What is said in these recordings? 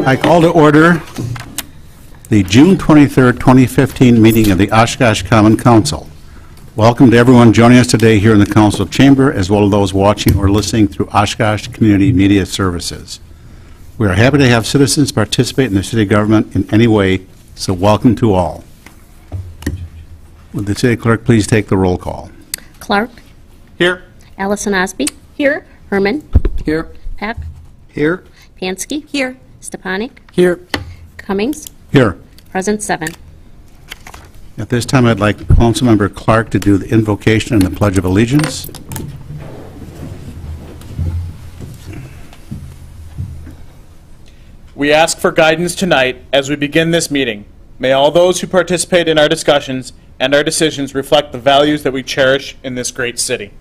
I call to order the June 23rd, 2015 meeting of the Oshkosh Common Council. Welcome to everyone joining us today here in the Council Chamber, as well as those watching or listening through Oshkosh Community Media Services. We are happy to have citizens participate in the city government in any way, so welcome to all. Would the city clerk please take the roll call? Clark. Here. Allison Osby. Here. Herman. Here. Peck. Here. Pansky. Here. Stepanik. Here. Cummings. Here. Present 7. At this time, I'd like Councilmember Clark to do the invocation and the Pledge of Allegiance. We ask for guidance tonight as we begin this meeting. May all those who participate in our discussions and our decisions reflect the values that we cherish in this great city.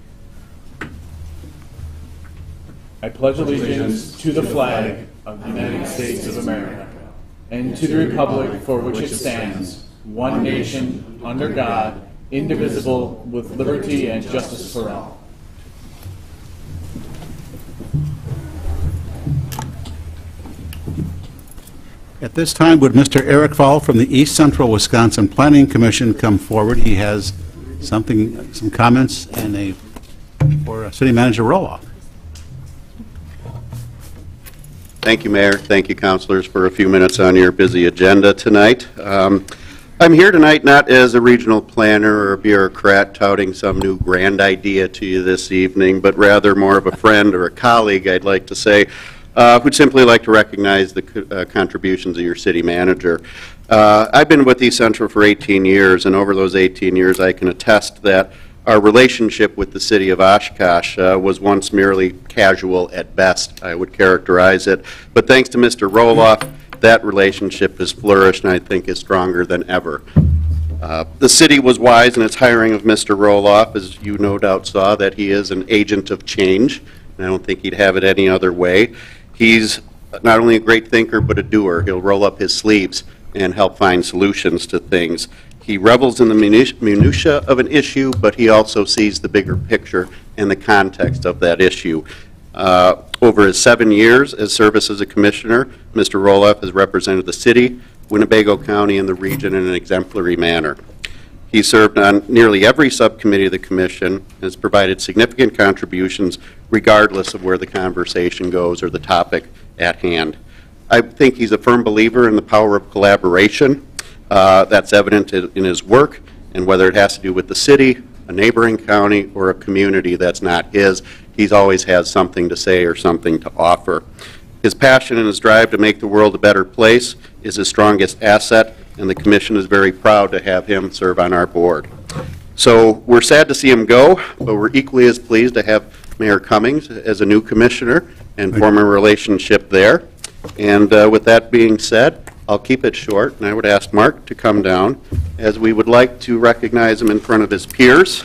I pledge allegiance to the flag of the United States of America and to the republic for which it stands, one nation, under God, indivisible, with liberty and justice for all. At this time, would Mr. Eric Fall from the East Central Wisconsin Planning Commission come forward? He has some comments and for City Manager Roloff. Thank you, Mayor. Thank you, councilors, for a few minutes on your busy agenda tonight. I'm here tonight not as a regional planner or a bureaucrat touting some new grand idea to you this evening, but rather more of a friend or a colleague, I'd like to say, who'd simply like to recognize the contributions of your city manager. I've been with East Central for 18 years, and over those 18 years I can attest that our relationship with the city of Oshkosh was once merely casual at best, I would characterize it. But thanks to Mr. Roloff, that relationship has flourished and I think is stronger than ever. The city was wise in its hiring of Mr. Roloff, as you no doubt saw, that he is an agent of change, and I don't think he'd have it any other way. He's not only a great thinker, but a doer. He'll roll up his sleeves and help find solutions to things. He revels in the minutia of an issue, but he also sees the bigger picture and the context of that issue. Over his 7 years as service as a commissioner, Mr. Roloff has represented the city, Winnebago County, and the region in an exemplary manner. He served on nearly every subcommittee of the commission and has provided significant contributions regardless of where the conversation goes or the topic at hand. I think he's a firm believer in the power of collaboration. That's evident in his work, and whether it has to do with the city, a neighboring county, or a community that's not his, he's always has something to say or something to offer. His passion and his drive to make the world a better place is his strongest asset, and the commission is very proud to have him serve on our board. So we're sad to see him go, but we're equally as pleased to have Mayor Cummings as a new commissioner and form a relationship there. And with that being said, I'll keep it short, and I would ask Mark to come down, as we would like to recognize him in front of his peers.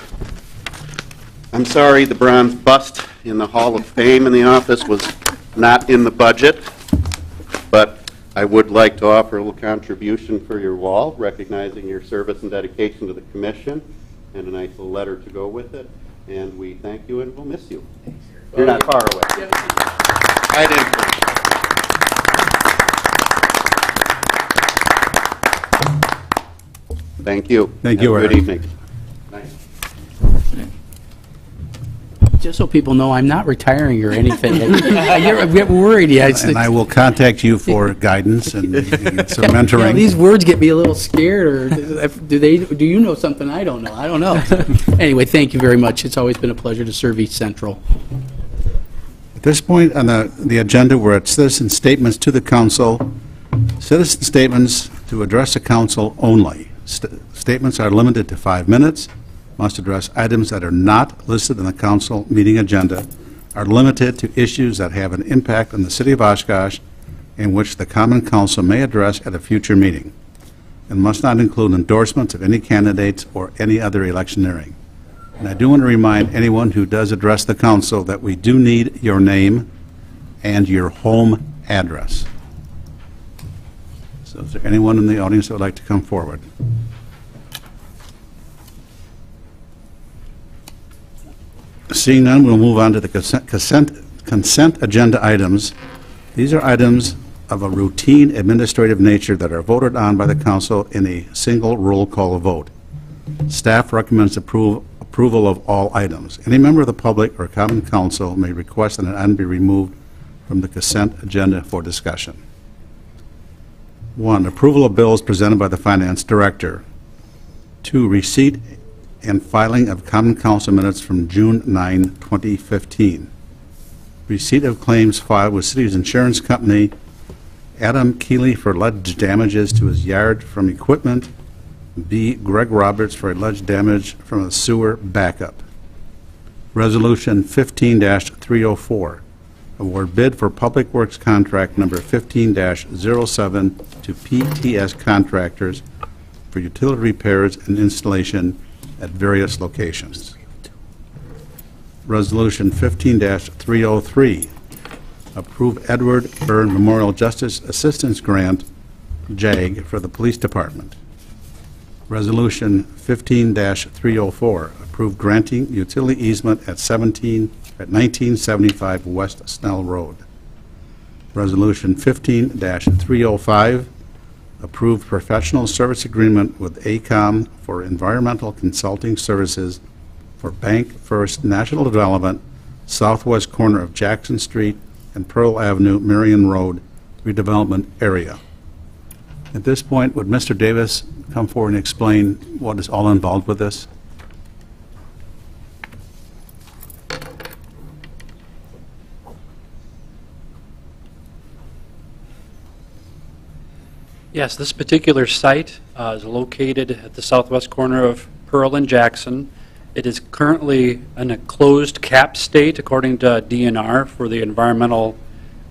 I'm sorry the bronze bust in the Hall of Fame in the office was not in the budget, but I would like to offer a little contribution for your wall, recognizing your service and dedication to the commission, and a nice little letter to go with it. And we thank you, and we'll miss you. You're not far away. I didn't. Thank you. Thank you, Eric. Good evening. Nice. Just so people know, I'm not retiring or anything. I get worried. Yeah, And I will contact you for guidance and some mentoring. Yeah, these words get me a little scared. Or do you know something I don't know? I don't know. Anyway, thank you very much. It's always been a pleasure to serve East Central. At this point on the agenda, we're at citizen statements to the council. Citizen statements to address the council only. Statements are limited to 5 minutes, must address items that are not listed in the council meeting agenda, are limited to issues that have an impact on the city of Oshkosh, and which the common council may address at a future meeting, and must not include endorsements of any candidates or any other electioneering. And I do want to remind anyone who does address the council that we do need your name and your home address. So is there anyone in the audience that would like to come forward? Seeing none, we'll move on to the consent agenda items. These are items of a routine administrative nature that are voted on by the council in a single roll call vote. Staff recommends approval of all items. Any member of the public or common council may request that an item be removed from the consent agenda for discussion. 1, approval of bills presented by the finance director. 2, receipt and filing of common council minutes from June 9, 2015. Receipt of claims filed with city's insurance company, Adam Keeley for alleged damages to his yard from equipment, B. Greg Roberts for alleged damage from a sewer backup. Resolution 15-304, award bid for Public Works contract number 15-07 to PTS Contractors for utility repairs and installation at various locations. Resolution 15-303, approve Edward Byrne Memorial Justice Assistance Grant, JAG, for the Police Department. Resolution 15-304, approve granting utility easement at 1975 West Snell Road. Resolution 15-305, approve professional service agreement with ACOM for environmental consulting services for Bank First National Development, southwest corner of Jackson Street and Pearl Avenue, Marion Road, redevelopment area. At this point, would Mr. Davis come forward and explain what is all involved with this? Yes, this particular site is located at the southwest corner of Pearl and Jackson. It is currently in a closed cap state according to DNR for the environmental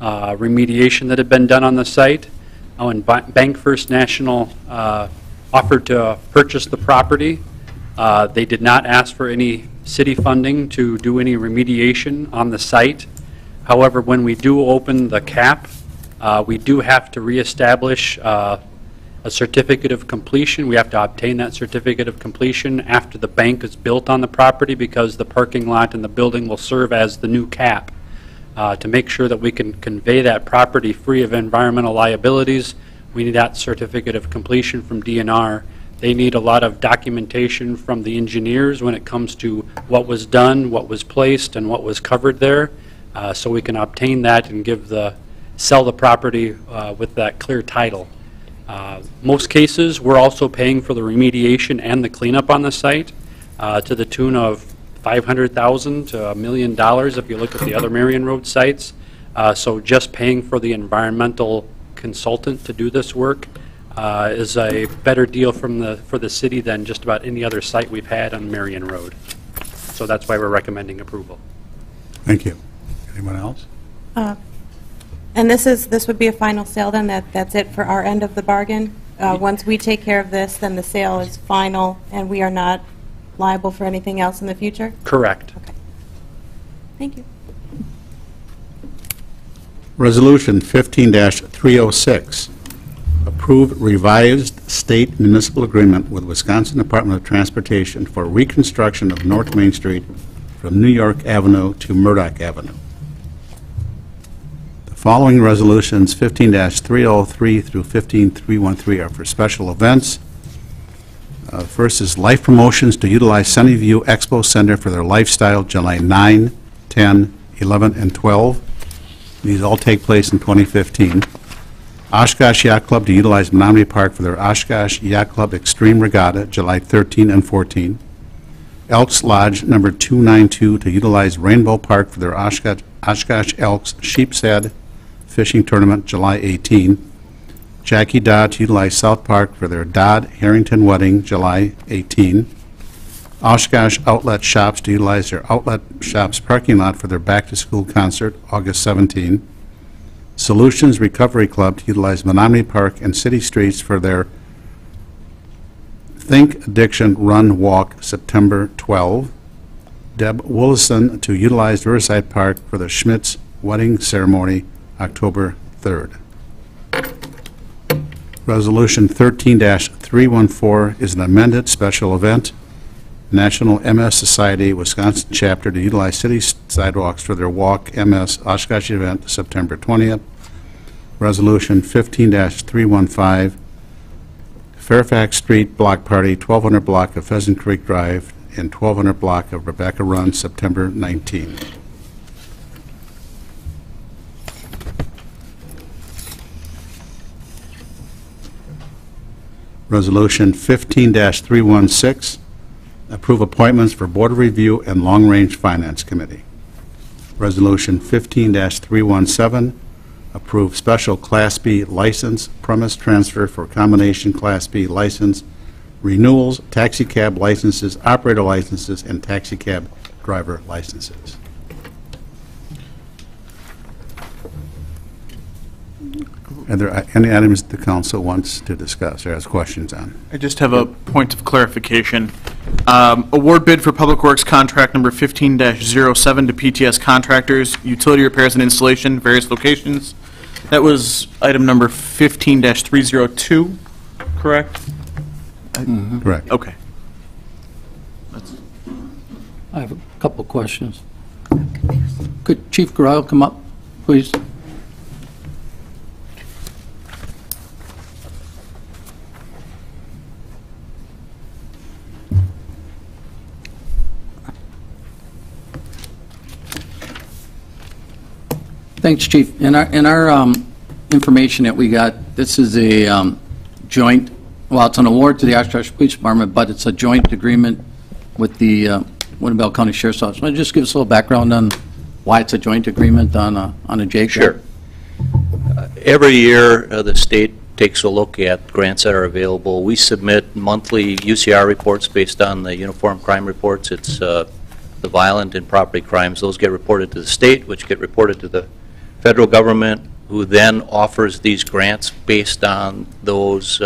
remediation that had been done on the site. When Bank First National offered to purchase the property, they did not ask for any city funding to do any remediation on the site. However, when we do open the cap, we do have to reestablish a certificate of completion. We have to obtain that certificate of completion after the bank is built on the property, because the parking lot and the building will serve as the new cap. To make sure that we can convey that property free of environmental liabilities, we need that certificate of completion from DNR. They need a lot of documentation from the engineers when it comes to what was done, what was placed, and what was covered there, so we can obtain that and sell the property with that clear title. Most cases, we're also paying for the remediation and the cleanup on the site to the tune of $500,000 to $1 million if you look at the other Marion Road sites. So just paying for the environmental consultant to do this work is a better deal for the city than just about any other site we've had on Marion Road. So that's why we're recommending approval. Thank you. Anyone else? And this would be a final sale then? That's it for our end of the bargain? Once we take care of this, then the sale is final and we are not liable for anything else in the future? Correct. Okay. Thank you. Resolution 15-306, approve revised state municipal agreement with Wisconsin Department of Transportation for reconstruction of North Main Street from New York Avenue to Murdoch Avenue. The following resolutions, 15-303 through 15-313, are for special events. First is Life Promotions to utilize Sunnyview Expo Center for their Lifestyle, July 9, 10, 11, and 12. These all take place in 2015. Oshkosh Yacht Club to utilize Menominee Park for their Oshkosh Yacht Club Extreme Regatta, July 13 and 14. Elks Lodge number 292 to utilize Rainbow Park for their Oshkosh Elks Sheep's Head Fishing Tournament, July 18. Jackie Dodd to utilize South Park for their Dodd Harrington Wedding, July 18. Oshkosh Outlet Shops to utilize their Outlet Shops parking lot for their back-to-school concert, August 17. Solutions Recovery Club to utilize Menominee Park and City Streets for their Think Addiction Run Walk, September 12. Deb Willison to utilize Riverside Park for the Schmitz Wedding Ceremony, October 3rd. Resolution 13-314 is an amended special event, National MS Society Wisconsin Chapter to utilize city sidewalks for their Walk MS Oshkosh event September 20th. Resolution 15-315, Fairfax Street Block Party, 1200 block of Pheasant Creek Drive and 1200 block of Rebecca Run, September 19th. Resolution 15-316, approve appointments for Board of Review and Long Range Finance Committee. Resolution 15-317, approve special Class B license premise transfer for combination Class B license renewals, taxi cab licenses, operator licenses, and taxi cab driver licenses. Are there any items the council wants to discuss or has questions on? I just have a point of clarification. Award bid for Public Works contract number 15-07 to PTS Contractors, utility repairs and installation, various locations. That was item number 15-302, correct? Correct. Okay. I have a couple of questions. Could Chief Gurile come up, please? Thanks, Chief. In our information that we got, this is a joint, well, it's an award to the Oshkosh Police Department, but it's a joint agreement with the Winnebago County Sheriff's Office. Want to just give us a little background on why it's a joint agreement on a JAG? Sure. Every year, the state takes a look at grants that are available. We submit monthly UCR reports based on the uniform crime reports. It's the violent and property crimes. Those get reported to the state, which get reported to the federal government, who then offers these grants based on those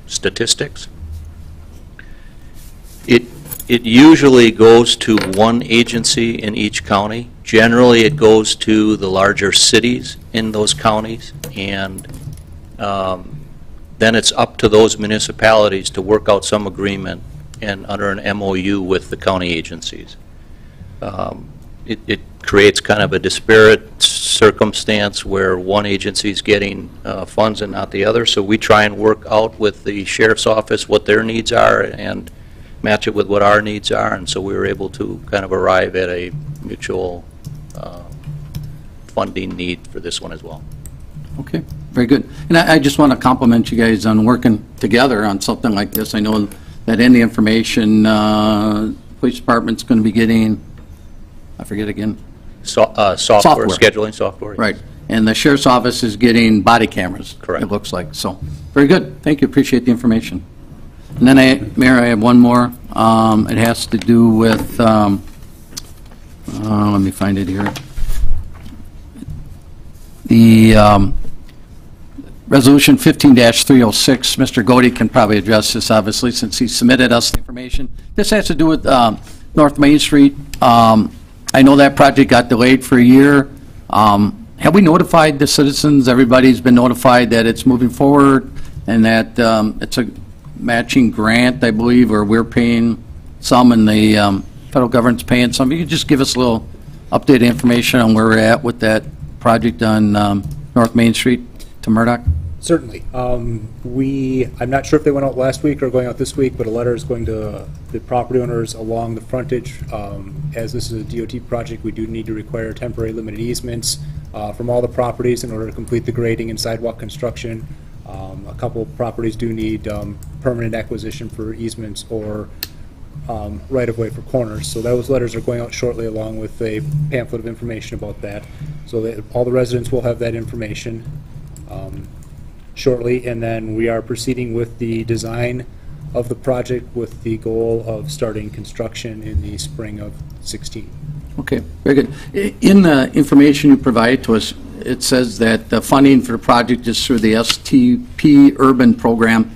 statistics. It usually goes to one agency in each county. Generally, it goes to the larger cities in those counties, and then it's up to those municipalities to work out some agreement and under an MOU with the county agencies. It creates kind of a disparate circumstance where one agency is getting funds and not the other, so we try and work out with the Sheriff's Office what their needs are and match it with what our needs are, and so we were able to kind of arrive at a mutual funding need for this one as well. Okay, very good. And I just want to compliment you guys on working together on something like this. I know that in the information, police department's going to be getting, I forget again. Software, scheduling software. Right. And the Sheriff's Office is getting body cameras. Correct. It looks like. So, very good. Thank you. Appreciate the information. And then, Mayor, I have one more. It has to do with, let me find it here. The Resolution 15-306, Mr. Godey can probably address this, obviously, since he submitted us the information. This has to do with North Main Street. I know that project got delayed for a year. Have we notified the citizens? Everybody's been notified that it's moving forward and that it's a matching grant, I believe, or we're paying some and the federal government's paying some. You could just give us a little updated information on where we're at with that project on North Main Street to Murdoch? Certainly. I'm not sure if they went out last week or going out this week, but a letter is going to the property owners along the frontage. As this is a DOT project, we do need to require temporary limited easements from all the properties in order to complete the grading and sidewalk construction. A couple properties do need permanent acquisition for easements or right-of-way for corners. So those letters are going out shortly along with a pamphlet of information about that. So that all the residents will have that information shortly, and then we are proceeding with the design of the project with the goal of starting construction in the spring of 16. Okay, very good. In the information you provide to us, it says that the funding for the project is through the STP Urban Program,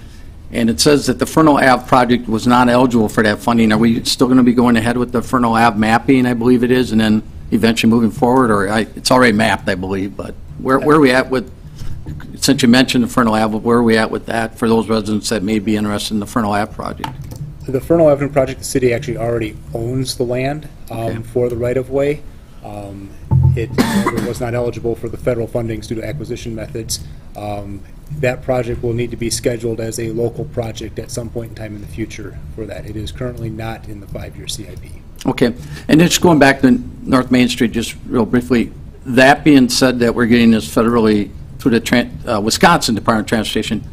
and it says that the Fernal Ave project was not eligible for that funding. Are we still going to be going ahead with the Fernal Ave mapping, I believe it is, and then eventually moving forward, or it's already mapped, I believe, but where are we at with, since you mentioned the Fernal Ave, where are we at with that for those residents that may be interested in the Fernal Ave project? The Fernal Avenue project, the city actually already owns the land for the right-of-way. It was not eligible for the federal fundings due to acquisition methods. That project will need to be scheduled as a local project at some point in time in the future for that. It is currently not in the 5-year CIP. Okay, and just going back to North Main Street, just real briefly, that being said that we're getting this federally through the Wisconsin Department of Transportation,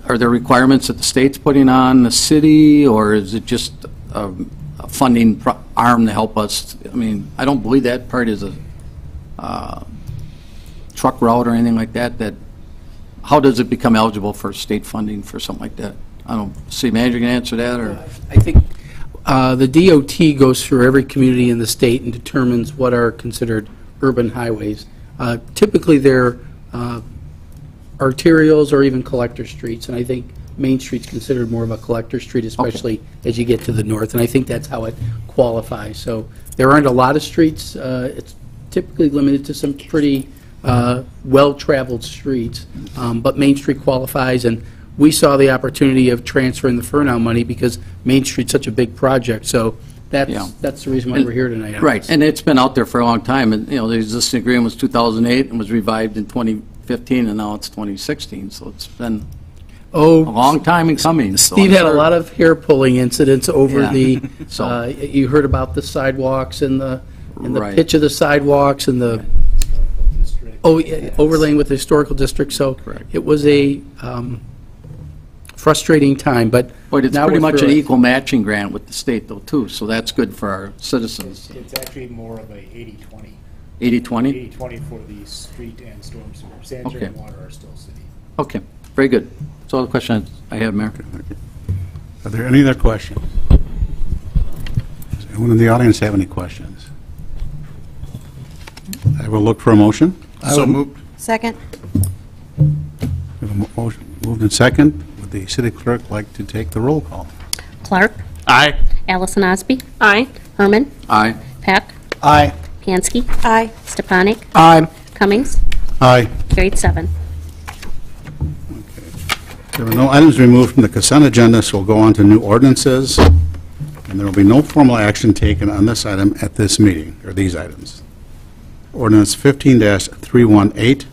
are there requirements that the state's putting on the city, or is it just a funding arm to help us? I mean, I don't believe that part is a truck route or anything like that. How does it become eligible for state funding for something like that? I don't know. City manager can answer that, or? I think the DOT goes through every community in the state and determines what are considered urban highways. Typically, they're arterials or even collector streets, and I think Main Street's considered more of a collector street, especially as you get to the north, and I think that's how it qualifies. So there aren't a lot of streets. It's typically limited to some pretty well-traveled streets, but Main Street qualifies, and we saw the opportunity of transferring the Fernal money because Main Street's such a big project, so that's the reason why we're here tonight. Right, and it's been out there for a long time, and, you know, the existing agreement was 2008 and was revived in 2015, and now it's 2016, so it's been a long time in coming. Steve had a lot of hair-pulling incidents over the, So- you heard about the sidewalks and the Right. pitch of the sidewalks and the, overlaying with the historical district, so Correct. it was a frustrating time, but But it's now pretty we're much through an it. equal matching grant with the state, though, too, so that's good for our citizens. It's actually more of a 80-20. 80/20? 80-20 for the street and storm sewer. Sanitary and water are still city. Okay, very good. That's all the questions I have, Mayor. Are there any other questions? Does anyone in the audience have any questions? I will look for a motion. So moved. Second? We have a motion moved in second. Would the city clerk like to take the roll call? Clark. Aye. Allison Osby. Aye. Herman. Aye. Peck. Aye. Pansky. Aye. Stepanik. Aye. Cummings. Aye. Carried 7. There are no items removed from the consent agenda, so we'll go on to new ordinances, and there will be no formal action taken on this item at this meeting, or these items. Ordinance 15-318,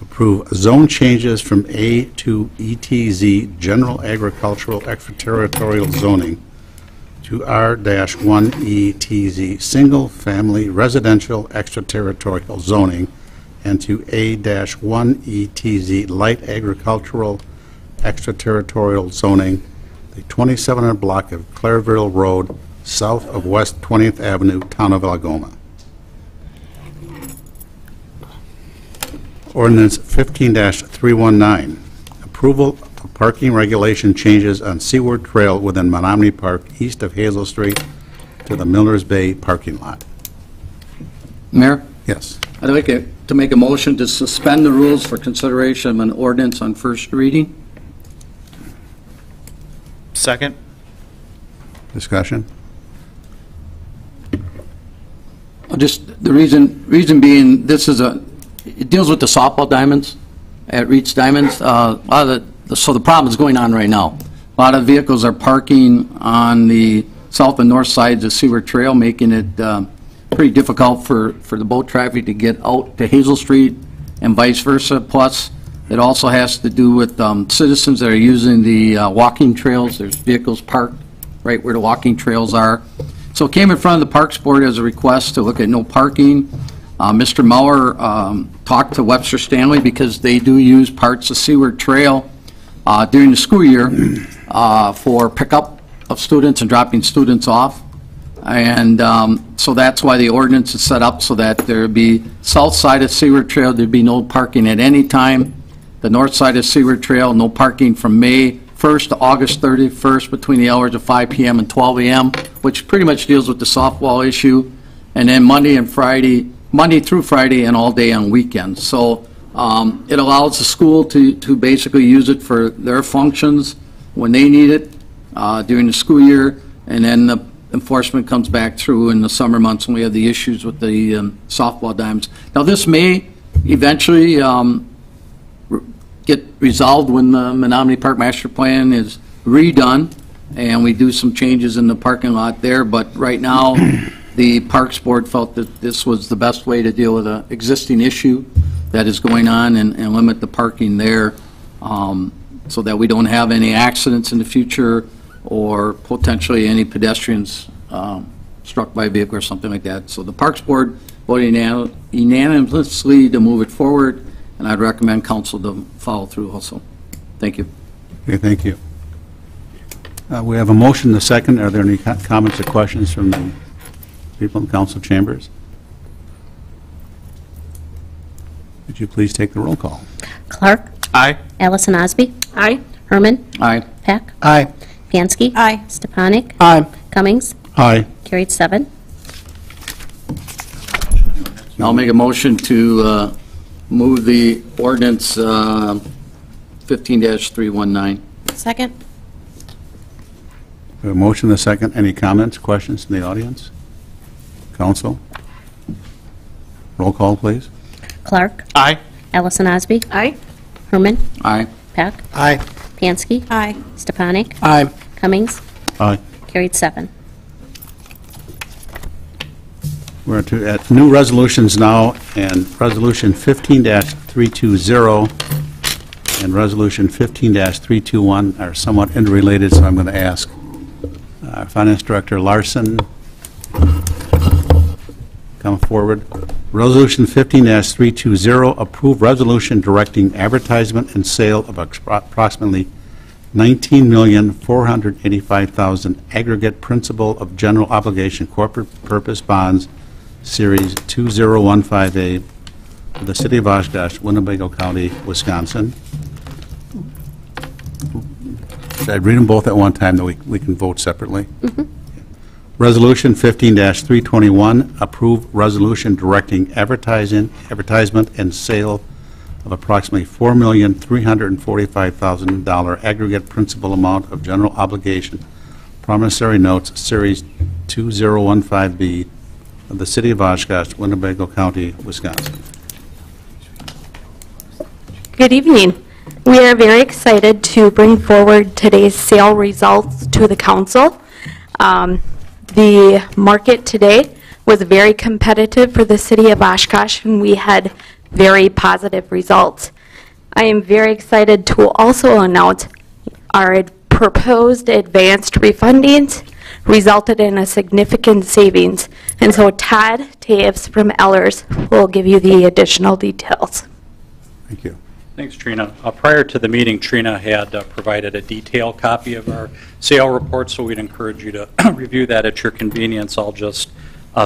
approve zone changes from A to ETZ, General Agricultural Extraterritorial Zoning, to R-1 ETZ, Single Family Residential Extraterritorial Zoning, and to A-1 ETZ, Light Agricultural Extraterritorial Zoning, the 2700 block of Clairville Road, south of West 20th Avenue, Town of Algoma. Ordinance 15-319, approval of parking regulation changes on Seaward Trail within Menominee Park, east of Hazel Street, to the Millers Bay parking lot. Mayor, Yes. I'd like to make a motion to suspend the rules for consideration of an ordinance on first reading. Second. Discussion? Just the reason being, this is it deals with the softball diamonds at Reach Diamonds. So the problem is going on right now. A lot of vehicles are parking on the south and north sides of Seaward Trail, making it pretty difficult for the boat traffic to get out to Hazel Street and vice versa. Plus, it also has to do with citizens that are using the walking trails. There's vehicles parked right where the walking trails are. So it came in front of the Parks Board as a request to look at no parking. Mr. Mauer talked to Webster Stanley because they do use parts of Seaward Trail during the school year for pickup of students and dropping students off. And so that's why the ordinance is set up so that there would be south side of Seaward Trail, there'd be no parking at any time. The north side of Seaward Trail, no parking from May 1st to August 31st between the hours of 5 p.m. and 12 a.m., which pretty much deals with the softball issue. And then Monday through Friday, and all day on weekends. So it allows the school to basically use it for their functions when they need it during the school year, and then enforcement comes back through in the summer months when we have the issues with the softball diamonds. Now, this may eventually get resolved when the Menominee Park Master Plan is redone and we do some changes in the parking lot there, but right now, the Parks Board felt that this was the best way to deal with an existing issue that is going on and limit the parking there so that we don't have any accidents in the future or potentially any pedestrians struck by a vehicle or something like that. So the Parks Board voted unanimously to move it forward, and I'd recommend council to follow through also. Thank you. Okay, thank you. We have a motion, the second. Are there any comments or questions from the people in the council chambers? Would you please take the roll call? Clark. Aye. Allison Osby. Aye. Herman. Aye. Peck. Aye. Pansky. Aye. Stepanik. Aye. Cummings. Aye. Carried 7. I'll make a motion to move the ordinance 15-319. Second? We have a motion, the second. Any comments, questions from the audience? Council? Roll call, please. Clark. Aye. Allison Osby. Aye. Herman. Aye. Peck. Aye. Pansky. Aye. Stepanik. Aye. Cummings. Aye. Carried 7. We're at new resolutions now, and Resolution 15-320 and Resolution 15-321 are somewhat interrelated, so I'm going to ask our Finance Director Larson come forward. Resolution 15-320, approve resolution directing advertisement and sale of approximately $19,485,000 aggregate principal of general obligation corporate purpose bonds, Series 2015A, of the City of Oshkosh, Winnebago County, Wisconsin. Should I read them both at one time, that we can vote separately? Resolution 15-321, approve resolution directing advertisement and sale of approximately $4,345,000 aggregate principal amount of general obligation promissory notes, Series 2015B, of the City of Oshkosh, Winnebago County, Wisconsin. Good evening. We are very excited to bring forward today's sale results to the council. The market today was very competitive for the City of Oshkosh, and we had very positive results. I am very excited to also announce our proposed advanced refundings resulted in a significant savings. And so Todd Taves from Ellers will give you the additional details. Thank you. Thanks, Trina. Prior to the meeting, Trina had provided a detailed copy of our sale report, so we'd encourage you to review that at your convenience. I'll just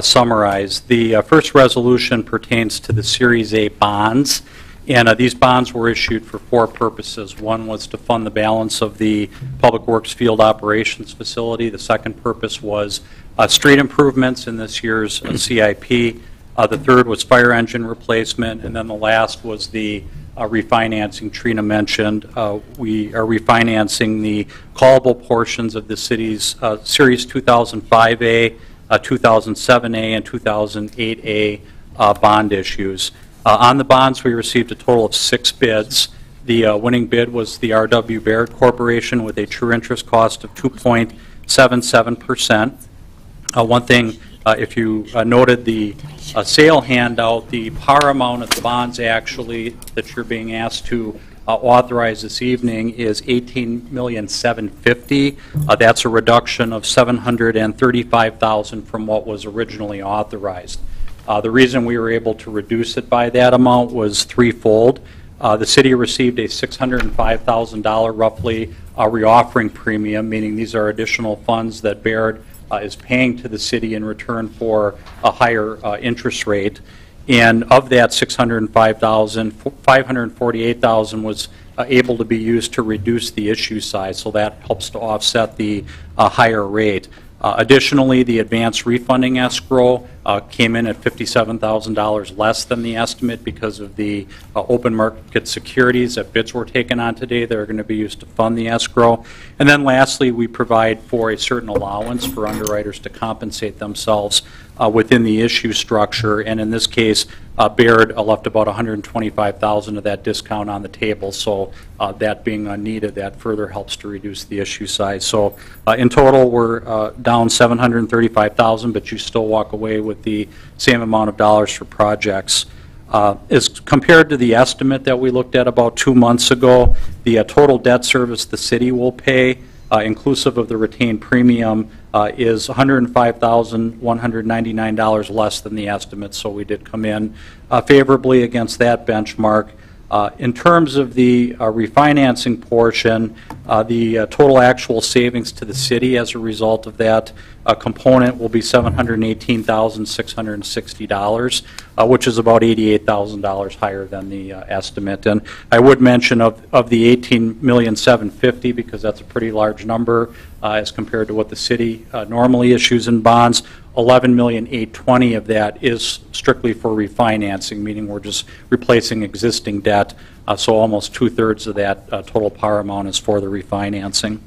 summarize. The first resolution pertains to the Series A bonds, and these bonds were issued for 4 purposes. One was to fund the balance of the Public Works Field Operations Facility. The second purpose was street improvements in this year's CIP. The third was fire engine replacement, and then the last was the refinancing Trina mentioned. We are refinancing the callable portions of the city's Series 2005A, 2007A, and 2008A bond issues. On the bonds, we received a total of 6 bids. The winning bid was the R.W. Baird Corporation with a true interest cost of 2.77%. One thing, if you noted the sale handout, the par amount of the bonds actually that you're being asked to authorize this evening is $18,750,000. That's a reduction of $735,000 from what was originally authorized. The reason we were able to reduce it by that amount was threefold. The city received a $605,000 roughly reoffering premium, meaning these are additional funds that Baird is paying to the city in return for a higher interest rate. And of that $605,000, $548,000 was able to be used to reduce the issue size, so that helps to offset the higher rate. Additionally, the advance refunding escrow came in at $57,000 less than the estimate because of the open market securities that bids were taken on today that are going to be used to fund the escrow. And then lastly, we provide for a certain allowance for underwriters to compensate themselves within the issue structure, and in this case, Baird left about $125,000 of that discount on the table, so that being unneeded, that further helps to reduce the issue size. So in total, we're down $735,000, but you still walk away with the same amount of dollars for projects. As compared to the estimate that we looked at about 2 months ago, the total debt service the city will pay, inclusive of the retained premium, is $105,199 less than the estimate, so we did come in favorably against that benchmark. In terms of the refinancing portion, the total actual savings to the city as a result of that component will be $718,660, which is about $88,000 higher than the estimate. And I would mention of the $18,750,000, because that's a pretty large number as compared to what the city normally issues in bonds, $11,820,000 of that is strictly for refinancing, meaning we're just replacing existing debt. So almost 2/3 of that total par amount is for the refinancing.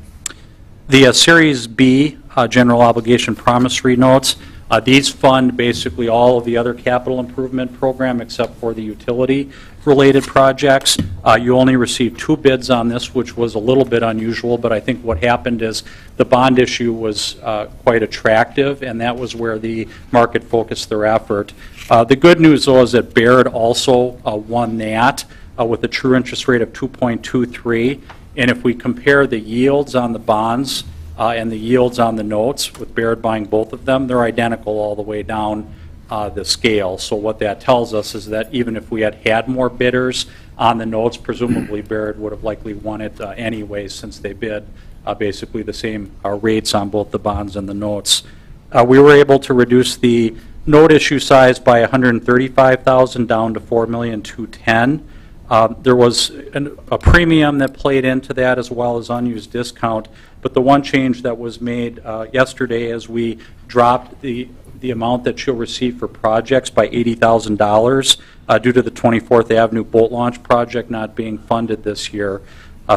The Series B general obligation promissory notes, these fund basically all of the other capital improvement program except for the utility-related projects. You only received 2 bids on this, which was a little bit unusual, but I think what happened is the bond issue was quite attractive, and that was where the market focused their effort. The good news, though, is that Baird also won that with a true interest rate of 2.23, and if we compare the yields on the bonds and the yields on the notes, with Baird buying both of them, they're identical all the way down the scale. So what that tells us is that even if we had more bidders on the notes, presumably Baird would have likely won it anyway, since they bid basically the same rates on both the bonds and the notes. We were able to reduce the note issue size by $135,000 down to $4,210,000. There was a premium that played into that as well as unused discount, but the one change that was made yesterday is we dropped the amount that you'll receive for projects by $80,000 due to the 24th Avenue boat launch project not being funded this year.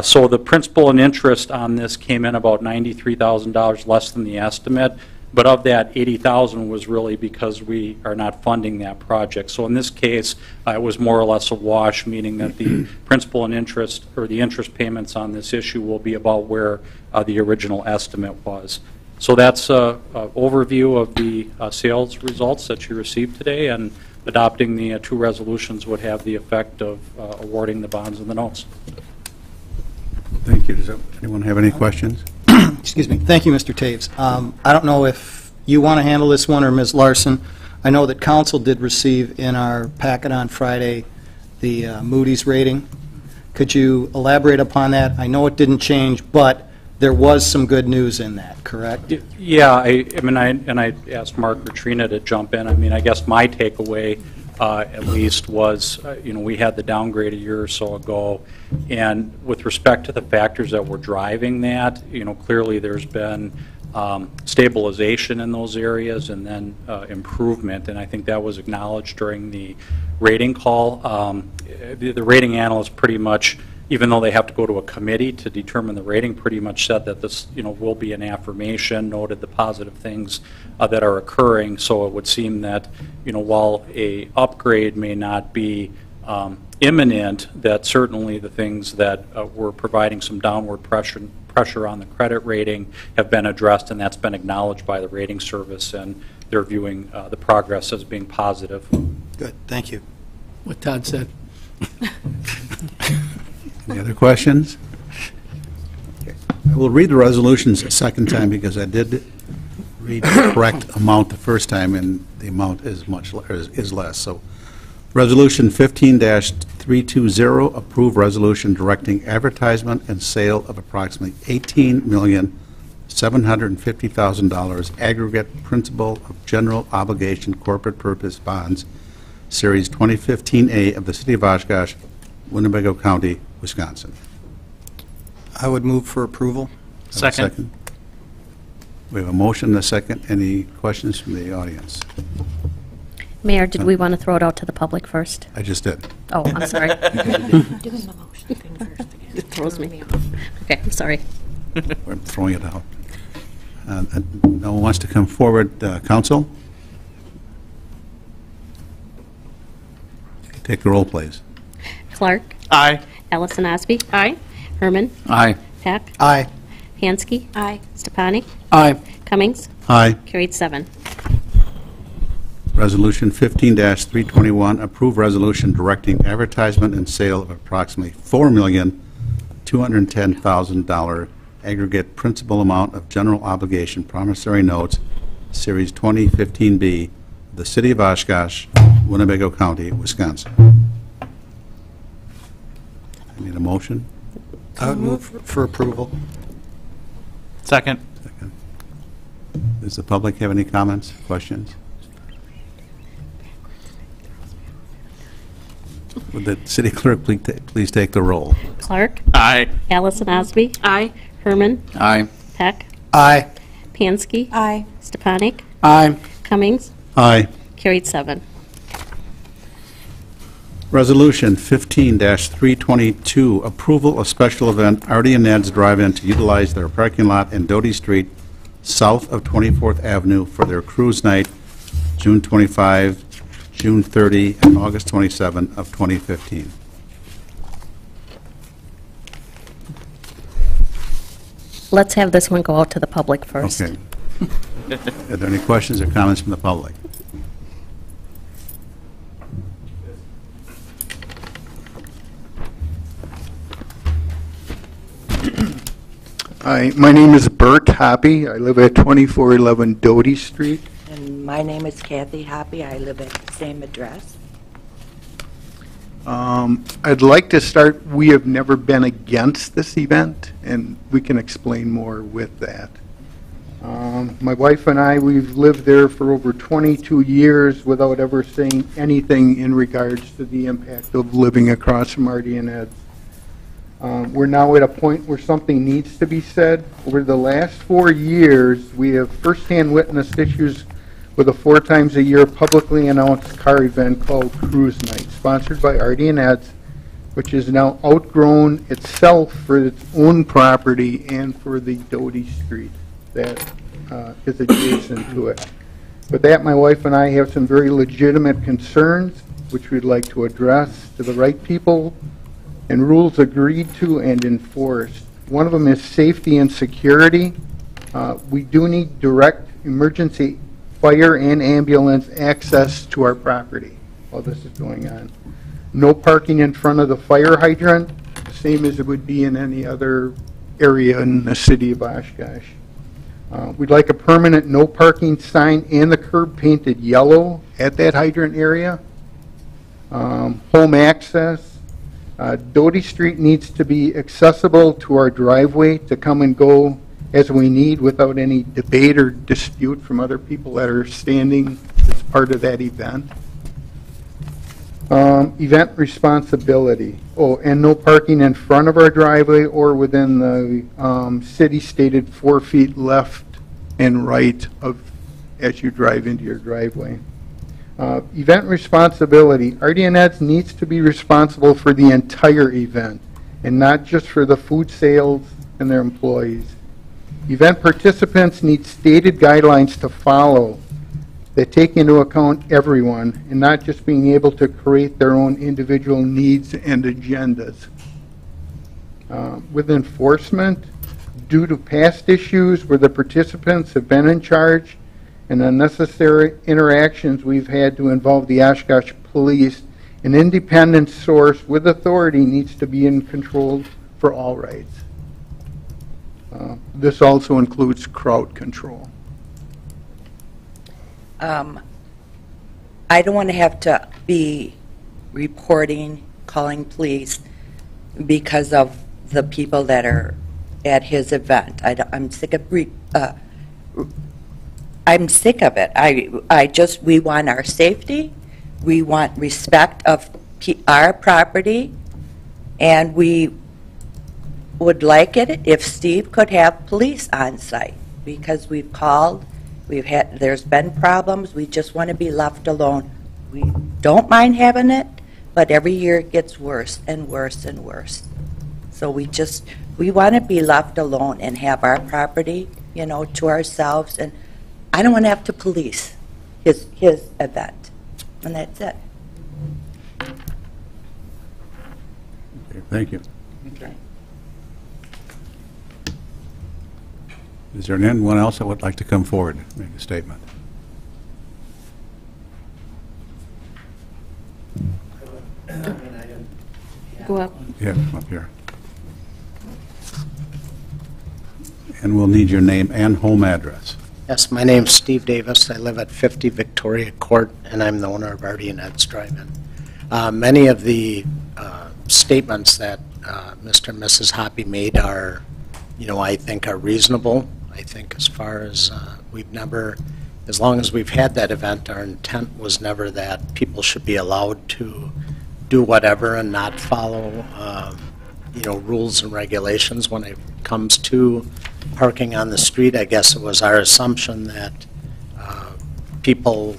So the principal and interest on this came in about $93,000 less than the estimate, but of that, $80,000 was really because we are not funding that project. So in this case, it was more or less a wash, meaning that the principal and interest, or the interest payments on this issue, will be about where the original estimate was. So that's an overview of the sales results that you received today, and adopting the 2 resolutions would have the effect of awarding the bonds and the notes. Thank you. Does anyone have any questions? Excuse me. Thank you, Mr. Taves. I don't know if you want to handle this one or Ms. Larson. I know that council did receive in our packet on Friday the Moody's rating. Could you elaborate upon that? I know it didn't change, but there was some good news in that, correct? Yeah, I asked Mark or Trina to jump in. I mean, I guess my takeaway at least was, we had the downgrade a year or so ago, and with respect to the factors that were driving that, clearly there's been stabilization in those areas and then improvement, and I think that was acknowledged during the rating call. The rating analyst pretty much, even though they have to go to a committee to determine the rating, pretty much said that this will be an affirmation, noted the positive things that are occurring. So it would seem that while a upgrade may not be imminent, that certainly the things that were providing some downward pressure on the credit rating have been addressed, and that's been acknowledged by the rating service, and they're viewing the progress as being positive. Good, thank you. What Todd said. Any other questions? Okay. I will read the resolutions a second time because I did read the correct amount the first time, and the amount is is less. So, Resolution 15-320, approve resolution directing advertisement and sale of approximately $18,750,000 aggregate principal of general obligation corporate purpose bonds, Series 2015A of the City of Oshkosh, Winnebago County, Wisconsin. I would move for approval. Second. We have a motion and a second. Any questions from the audience? Mayor, did we want to throw it out to the public first? I just did. Oh, I'm sorry. It throws me off. Okay, I'm sorry. We're throwing it out. No one wants to come forward. Council? Take the roll, please. Clark? Aye. Allison Osby? Aye. Herman? Aye. Peck? Aye. Hansky? Aye. Stepanik? Aye. Cummings? Aye. Carried 7. Resolution 15-321, approve resolution directing advertisement and sale of approximately $4,210,000 aggregate principal amount of general obligation promissory notes, Series 2015B, the City of Oshkosh, Winnebago County, Wisconsin. I need a motion. I would move for approval. Second. Does the public have any comments, questions? Would the city clerk please take the roll? Clark? Aye. Allison Osby? Aye. Herman? Aye. Peck? Aye. Pansky? Aye. Stepanik? Aye. Cummings? Aye. Carried 7. Resolution 15-322, approval of special event Artie and Ned's Drive-In to utilize their parking lot in Doty Street, south of 24th Avenue, for their cruise night, June 25, June 30, and August 27 of 2015. Let's have this one go out to the public first. Okay. Are there any questions or comments from the public? Hi, my name is Bert Hoppy. I live at 2411 Doty Street. And my name is Kathy Hoppy. I live at the same address. I'd like to start, we have never been against this event, and we can explain more with that. My wife and I, we've lived there for over 22 years without ever saying anything in regards to the impact of living across from Artie and Ed's. We're now at a point where something needs to be said. Over the last 4 years, we have firsthand witnessed issues with a 4 times a year publicly announced car event called Cruise Night, sponsored by Artie and Ed's, which is now outgrown itself for its own property and for the Doty Street that is adjacent to it. With that, my wife and I have some very legitimate concerns, which we'd like to address to the right people, and rules agreed to and enforced. One of them is safety and security. We do need direct emergency fire and ambulance access to our property while this is going on. No parking in front of the fire hydrant, the same as it would be in any other area in the city of Oshkosh. We'd like a permanent no parking sign and the curb painted yellow at that hydrant area. Home access. Doty Street needs to be accessible to our driveway to come and go as we need without any debate or dispute from other people that are standing as part of that event. Event responsibility. Oh, and no parking in front of our driveway or within the city stated 4 feet left and right of as you drive into your driveway. Event responsibility. Artie and Ed's needs to be responsible for the entire event and not just for the food sales and their employees. Event participants need stated guidelines to follow that take into account everyone and not just being able to create their own individual needs and agendas. With enforcement, due to past issues where the participants have been in charge and unnecessary interactions we've had to involve the Oshkosh Police, an independent source with authority needs to be in control for all rights. This also includes crowd control. I don't want to have to be reporting, calling police because of the people that are at his event. I'm sick of I'm sick of it. We want our safety, we want respect of our property, and we would like it if Steve could have police on site. because we've called, there's been problems, we just want to be left alone. We don't mind having it, but every year it gets worse and worse and worse. So we want to be left alone and have our property, to ourselves, and I don't want to have to police his event, and that's it. Okay, thank you. Okay. Is there anyone else that would like to come forward and make a statement? Go up. Yeah, come up here. And we'll need your name and home address. Yes, my name's Steve Davis. I live at 50 Victoria Court, and I'm the owner of Artie and Ed's Drive-In. Many of the statements that Mr. and Mrs. Hoppy made are, I think are reasonable. I think as far as we've never, as long as we've had that event, our intent was never that people should be allowed to do whatever and not follow, rules and regulations when it comes to parking on the street. I guess it was our assumption that people,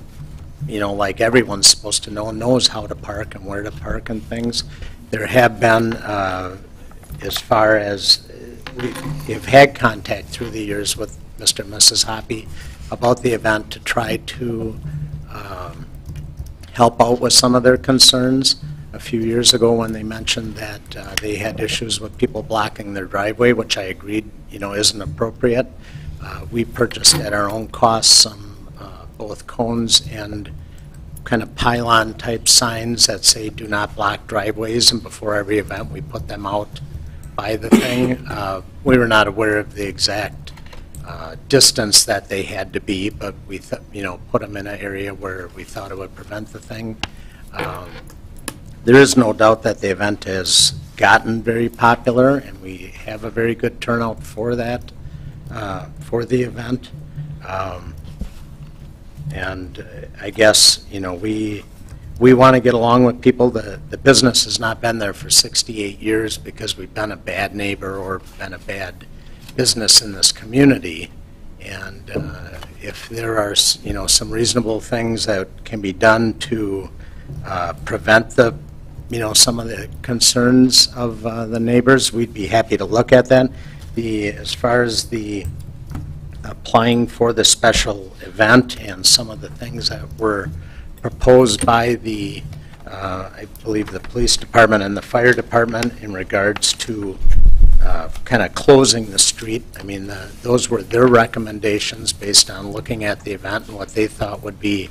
like everyone's supposed to knows how to park and where to park and things. There have been, as far as we've had contact through the years with Mr. and Mrs. Hoppy about the event to try to help out with some of their concerns. A few years ago when they mentioned that they had issues with people blocking their driveway, which I agreed, isn't appropriate. We purchased at our own cost some both cones and kind of pylon type signs that say do not block driveways, and before every event we put them out by the thing. We were not aware of the exact distance that they had to be, but we put them in an area where we thought it would prevent the thing. There is no doubt that the event has gotten very popular, and we have a very good turnout for that, for the event. And I guess, we want to get along with people. The business has not been there for 68 years because we've been a bad neighbor or been a bad business in this community. And if there are, some reasonable things that can be done to prevent some of the concerns of the neighbors, we'd be happy to look at that. As far as the applying for the special event and some of the things that were proposed by the, I believe, the police department and the fire department in regards to kind of closing the street. I mean, those were their recommendations based on looking at the event and what they thought would be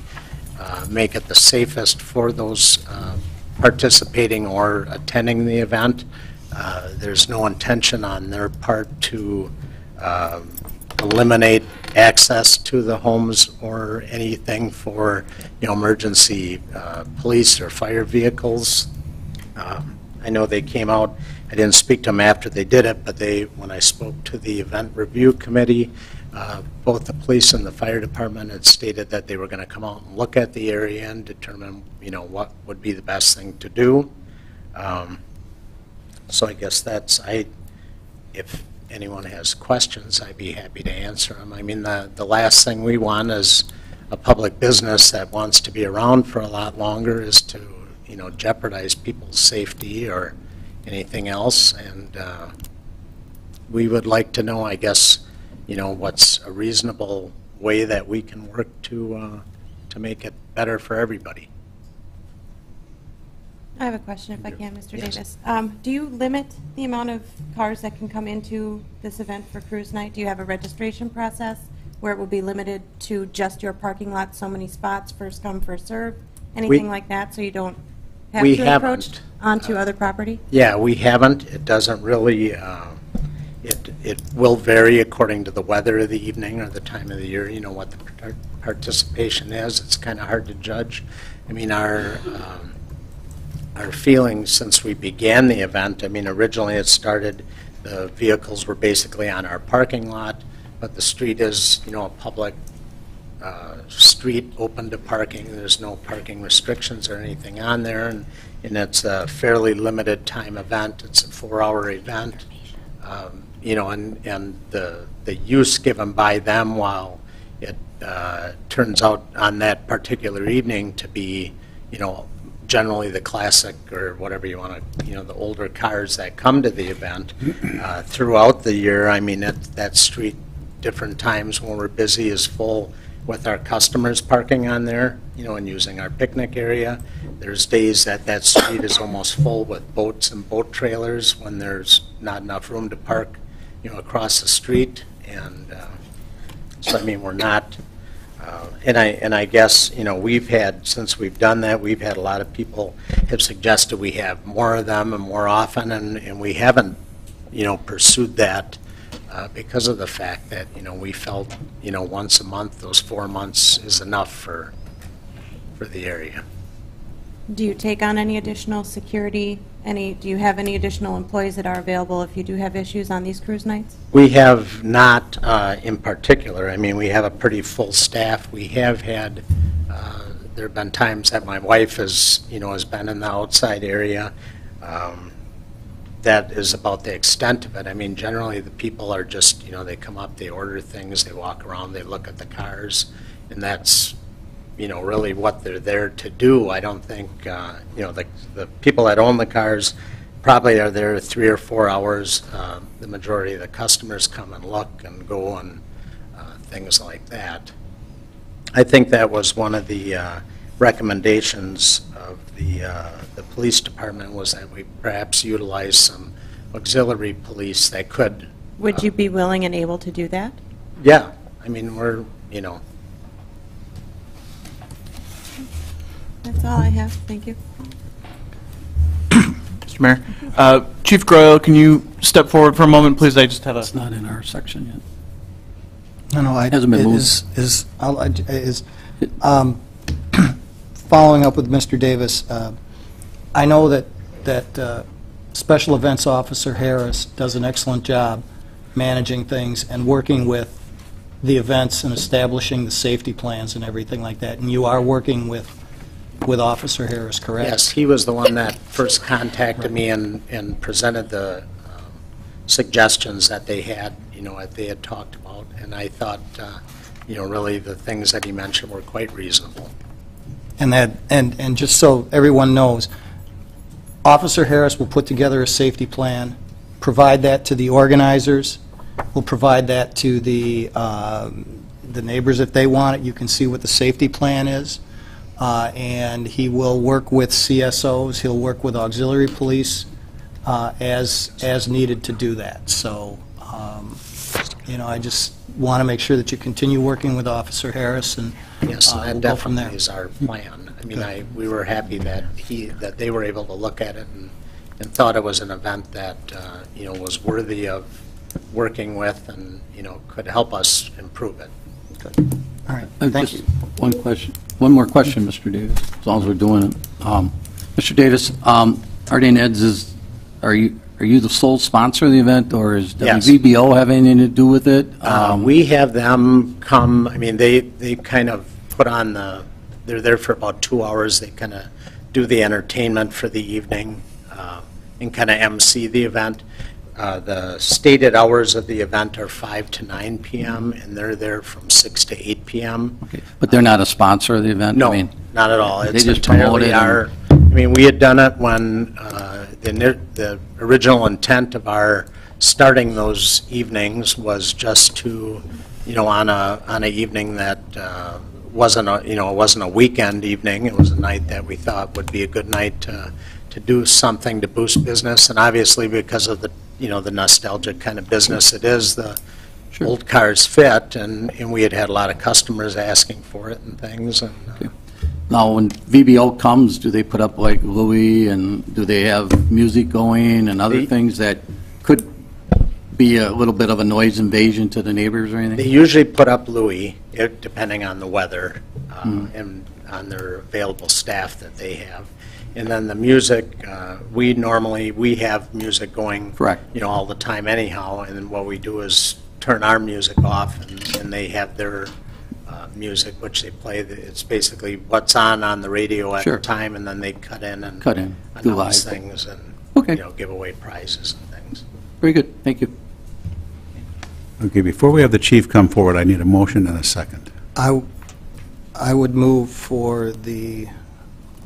make it the safest for those participating or attending the event. There's no intention on their part to eliminate access to the homes or anything for emergency police or fire vehicles. I know they came out, I didn't speak to them after they did it, but when I spoke to the event review committee, both the police and the fire department had stated that they were going to come out and look at the area and determine what would be the best thing to do. So I guess if anyone has questions, I'd be happy to answer them. I mean, the last thing we want is a public business that wants to be around for a lot longer is to, jeopardize people's safety or anything else. And we would like to know, I guess, what's a reasonable way that we can work to make it better for everybody. I have a question, if I can, Mr. Yes. Davis. Do you limit the amount of cars that can come into this event for cruise night? Do you have a registration process where it will be limited to just your parking lot, so many spots, first come, first serve, anything like that, so you don't have We to haven't. encroach onto other property? Yeah, we haven't. It doesn't really, it will vary according to the weather of the evening or the time of the year, what the participation is. It's kind of hard to judge. I mean, our feelings since we began the event, I mean, originally it started, the vehicles were basically on our parking lot, but the street is, a public street open to parking. There's no parking restrictions or anything on there, and it's a fairly limited time event. It's a 4-hour event. and the use given by them, while it turns out on that particular evening to be, generally the classic, or whatever you want to, the older cars that come to the event throughout the year. I mean, that street, different times when we're busy, is full with our customers parking on there, and using our picnic area. There's days that street is almost full with boats and boat trailers when there's not enough room to park, across the street. And so, I mean, we're not, and I guess, we've had, since we've done that, we've had a lot of people have suggested we have more of them and more often, and we haven't, pursued that because of the fact that, we felt, once a month, those 4 months is enough for the area. Do you take on any additional security? Do you have any additional employees that are available if you do have issues on these cruise nights? We have not in particular. I mean, we have a pretty full staff. We have had, there have been times that my wife has been in the outside area. That is about the extent of it. I mean, generally the people are just, they come up, they order things, they walk around, they look at the cars, and that's, really what they're there to do. I don't think, the people that own the cars probably are there 3 or 4 hours. The majority of the customers come and look and go and things like that. I think that was one of the recommendations of the police department, was that we perhaps utilize some auxiliary police that could. Would you be willing and able to do that? Yeah. I mean, we're, That's all I have. Thank you. Mr. Mayor. Chief Groyle, can you step forward for a moment, please? I just have a... It's not in our section yet. No, It hasn't been moved. Following up with Mr. Davis, I know that Special Events Officer Harris does an excellent job managing things and working with the events and establishing the safety plans and everything like that. And you are working with Officer Harris, correct? Yes, he was the one that first contacted me and presented the suggestions that they had, that they had talked about. And I thought, really the things that he mentioned were quite reasonable. And just so everyone knows, Officer Harris will put together a safety plan, provide that to the organizers, will provide that to the neighbors if they want it. You can see what the safety plan is. And he will work with CSOs, he'll work with auxiliary police as needed to do that. So, I just want to make sure that you continue working with Officer Harris, and yes, we'll that go from there. definitely is our plan. I mean, we were happy that they were able to look at it and thought it was an event that was worthy of working with, and could help us improve it. Good. All right. Thank you. One more question, Mr. Davis, as long as we're doing it. Mr. Davis, Arden Eds are you the sole sponsor of the event, or is Yes. WVBO have anything to do with it? We have them come. I mean, they kind of put on they're there for about 2 hours. They kind of do the entertainment for the evening and kind of MC the event. The stated hours of the event are 5 to 9 p.m., and they're there from 6 to 8 p.m. Okay. But they're not a sponsor of the event? No, I mean, not at all. They It's just promote entirely it? I mean, we had done it when the original intent of our starting those evenings was just to, on a evening that wasn't a weekend evening. It was a night that we thought would be a good night to do something to boost business, and obviously because of the nostalgic kind of business it is, the old cars fit, and we had a lot of customers asking for it and things. And, okay. Now, when VBO comes, do they put up like Louis, and do they have music going and other things that could be a little bit of a noise invasion to the neighbors or anything? They usually put up Louis, depending on the weather and on their available staff that they have. And then the music, we have music going, correct, all the time anyhow. And then what we do is turn our music off, and they have their music, which they play. It's basically what's on the radio at the time, and then they cut in and announce things and give away prizes and things. Very good. Thank you. Okay, before we have the chief come forward, I need a motion and a second. I would move for the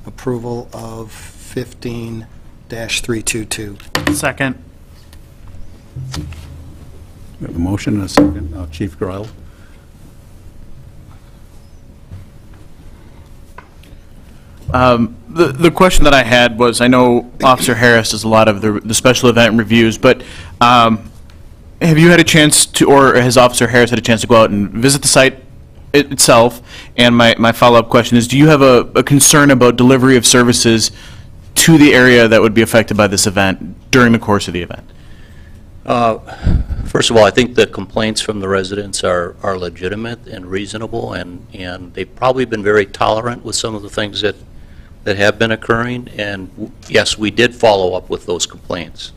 approval of 15-322. Second. We have a motion and a second. Chief Groyle. The question that I had was, I know Officer Harris does a lot of the special event reviews, but have you had a chance to, or has Officer Harris had a chance to go out and visit the site itself? And my follow-up question is, do you have a concern about delivery of services to the area that would be affected by this event during the course of the event? First of all, I think the complaints from the residents are legitimate and reasonable, and they've probably been very tolerant with some of the things that have been occurring. And yes, we did follow up with those complaints.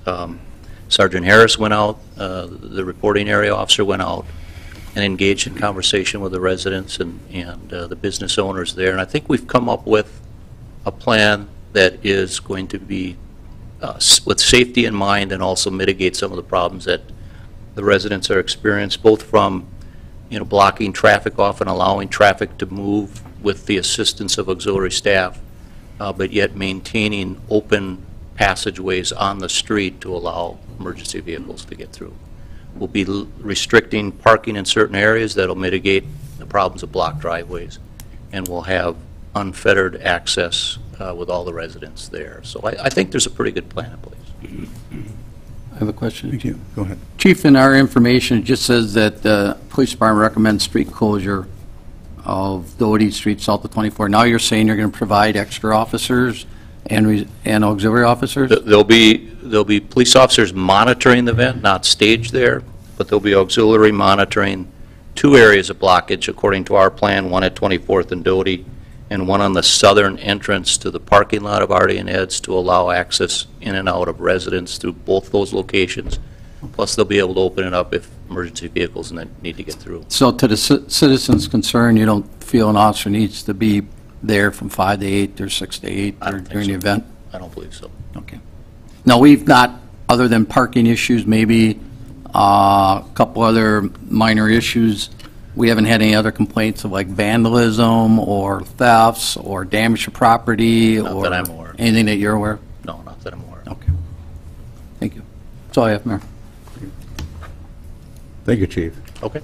Sergeant Harris went out, the reporting area officer went out, and engaged in conversation with the residents and the business owners there. And I think we've come up with a plan that is going to be with safety in mind and also mitigate some of the problems that the residents are experiencing, both from blocking traffic off and allowing traffic to move with the assistance of auxiliary staff, but yet maintaining open passageways on the street to allow emergency vehicles to get through. We'll be restricting parking in certain areas that'll mitigate the problems of blocked driveways, and we'll have unfettered access with all the residents there. So I think there's a pretty good plan in place. I have a question. Thank you. Go ahead. Chief, in our information, it just says that the police department recommends street closure of Doherty Street south of 24. Now you're saying you're going to provide extra officers and auxiliary officers? There'll be police officers monitoring the event, not staged there, but there'll be auxiliary monitoring 2 areas of blockage according to our plan, one at 24th and Doherty, and one on the southern entrance to the parking lot of Artie and Ed's to allow access in and out of residents through both those locations. Plus, they'll be able to open it up if emergency vehicles need to get through. So to the citizens' concern, you don't feel an officer needs to be there from 5 to 8 or 6 to 8 during the event? I don't believe so. Okay. Now, we've not, other than parking issues, maybe a couple other minor issues, we haven't had any other complaints of like vandalism or thefts or damage to property? Not that I'm aware of. Anything that you're aware of? No, not that I'm aware of. Okay. Thank you. That's all I have, Mayor. Thank you, Chief. Okay.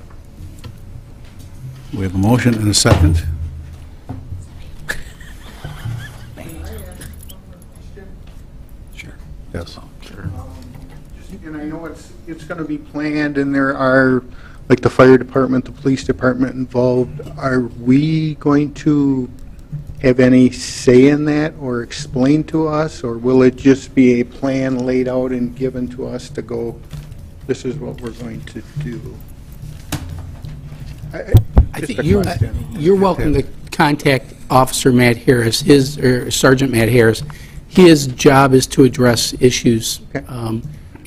We have a motion and a second. Sure. Yes. And I know it's going to be planned, and there are, like, the fire department, the police department involved. Are we going to have any say in that or explain to us, or will it just be a plan laid out and given to us to go, this is what we're going to do? I think you're welcome to contact Officer Matt Harris, or Sergeant Matt Harris. His job is to address issues. Okay.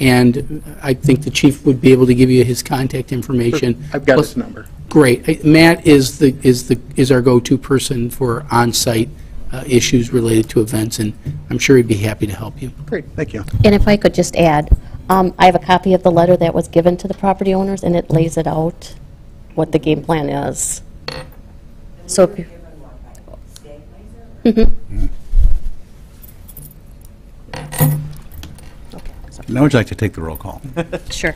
And I think the chief would be able to give you his contact information. I've got his number. Great. Matt is our go-to person for on-site issues related to events, and I'm sure he'd be happy to help you. Great, thank you. And if I could just add, I have a copy of the letter that was given to the property owners, and it lays it out, what the game plan is. So if you... Now would you like to take the roll call? Sure.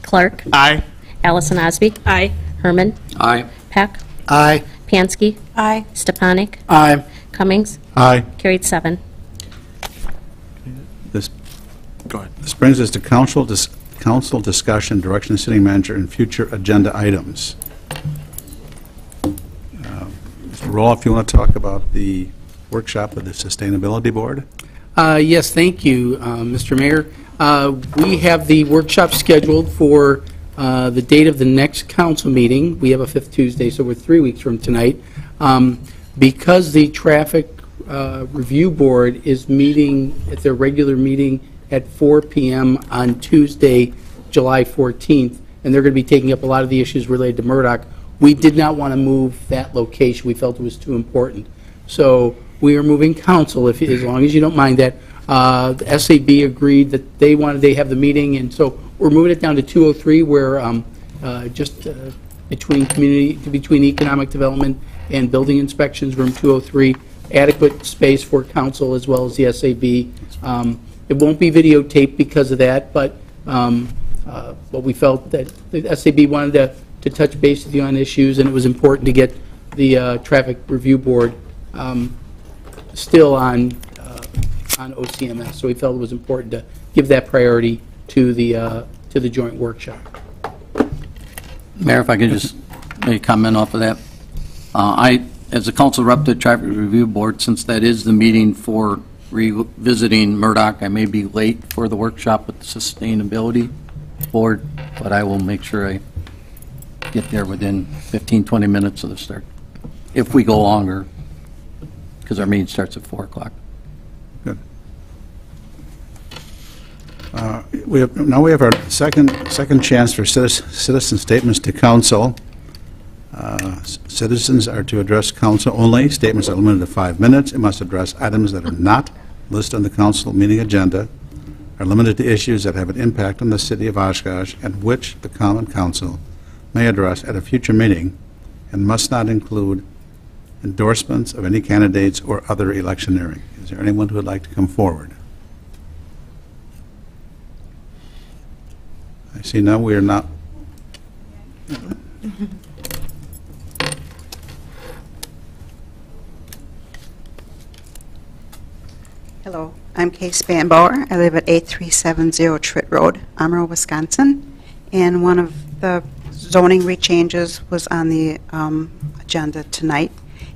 Clark? Aye. Allison Osby? Aye. Herman? Aye. Peck? Aye. Pansky? Aye. Stepanik? Aye. Cummings? Aye. Carried 7. Go ahead. This brings us to council discussion, direction of city manager, and future agenda items. Mr. Roloff, you want to talk about the workshop of the Sustainability Board? Yes, thank you, Mr. Mayor. We have the workshop scheduled for the date of the next council meeting. We have a 5th Tuesday, so we're 3 weeks from tonight. Because the Traffic Review Board is meeting at their regular meeting at 4 p.m. on Tuesday, July 14th, and they're going to be taking up a lot of the issues related to Murdoch, we did not want to move that location. We felt it was too important. So we are moving council, as long as you don't mind that. The SAB agreed that they have the meeting, and so we're moving it down to 203, where between economic development and building inspections, room 203, adequate space for council as well as the SAB. It won't be videotaped because of that, but we felt that the SAB wanted to touch base with you on issues, and it was important to get the Traffic Review Board still on OCMS. So we felt it was important to give that priority to the joint workshop. Mayor, if I could just make a comment off of that. As a council rep to the Traffic Review Board, since that is the meeting for revisiting Murdoch, I may be late for the workshop with the Sustainability Board, but I will make sure I get there within 15, 20 minutes of the start, if we go longer, because our meeting starts at 4 o'clock. Good. Now we have our second chance for citizen statements to council. Citizens are to address council only. Statements are limited to 5 minutes. It must address items that are not listed on the council meeting agenda, are limited to issues that have an impact on the city of Oshkosh, and which the common council may address at a future meeting, and must not include endorsements of any candidates or other electioneering. Is there anyone who would like to come forward? I see now we are not. Hello, I'm Kay Spanbauer. I live at 8370 Tritt Road, Amarillo, Wisconsin. And one of the zoning rechanges was on the agenda tonight.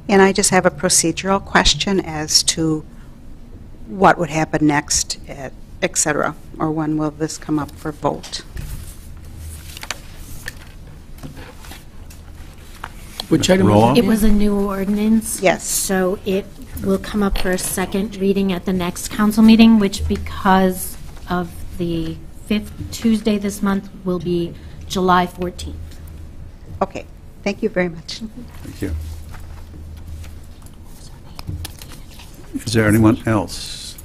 And I just have a procedural question as to what would happen next, et cetera, or when will this come up for vote? Which item was it? It was a new ordinance. Yes. So it will come up for a second reading at the next council meeting, which, because of the 5th Tuesday this month, will be July 14th. Okay. Thank you very much. Thank you. Is there anyone else?